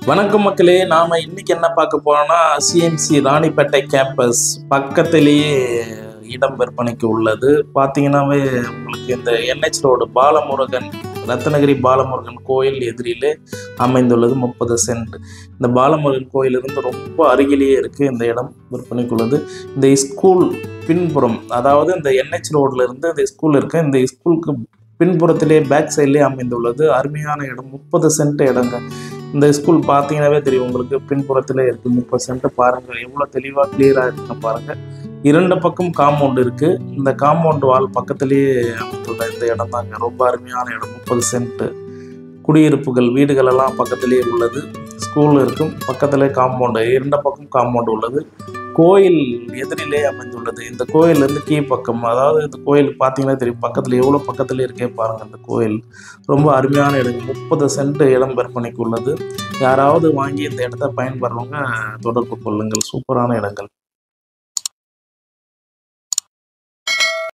வணக்கம் மக்களே, நாம இன்னைக்கு என்ன பார்க்க போறோம்னா சிஎம்சி ராணிப்பேட்டை கேம்பஸ் பக்கத்திலேயே இடம் விற்பனைக்கு உள்ளது. பார்த்தீங்கன்னாவே உங்களுக்கு இந்த என்ஹெச் ரோடு பாலமுருகன் ரத்னகிரி பாலமுருகன் கோயில் எதிரிலே அமைந்துள்ளது 30 சென்ட். இந்த பாலமுருகன் கோயிலிருந்து ரொம்ப அருகிலேயே இருக்குது இந்த இடம் விற்பனைக்குள்ளது. இந்த ஸ்கூல் பின்புறம், அதாவது இந்த என்ஹெச் ரோட்ல இருந்து இந்த ஸ்கூல் இருக்கு, இந்த ஸ்கூலுக்கு பின்புறத்திலே பேக் சைட்லேயே அமைந்துள்ளது. அருமையான இடம், 30 சென்ட் இடங்க. இந்த ஸ்கூல் பார்த்தீங்கன்னாவே தெரியும் உங்களுக்கு, பின்புறத்தில் இருக்குது 30 சென்ட். பாருங்கள் எவ்வளோ தெளிவாக கிளியராக இருக்குன்னு பாருங்கள். 2 பக்கம் காம்பவுண்ட் இருக்குது. இந்த காம்பவுண்ட் வால் பக்கத்துலேயே அமைந்துள்ள இந்த இடம் தாங்க ரொம்ப அருமையான இடம். 30 சென்ட். குடியிருப்புகள் வீடுகள் எல்லாம் பக்கத்திலேயே உள்ளது. ஸ்கூல் இருக்கும், பக்கத்திலே காம்பவுண்டு, 2 பக்கம் காம்பவுண்டு உள்ளது. கோயில் எதிரிலே அமைந்துள்ளது. இந்த கோயிலேருந்து கீழ்ப்பக்கம், அதாவது இந்த கோயில் பார்த்தீங்கன்னா தெரியும் பக்கத்தில் எவ்வளோ பக்கத்தில் இருக்கே பாருங்கள். இந்த கோயில் ரொம்ப அருமையான இடம். 30 சென்ட் இடம் விற்பனைக்கு உள்ளது. யாராவது வாங்கி இந்த இடத்த பயன்படுறவங்க தொடர்பு கொள்ளுங்கள். சூப்பரான இடங்கள்.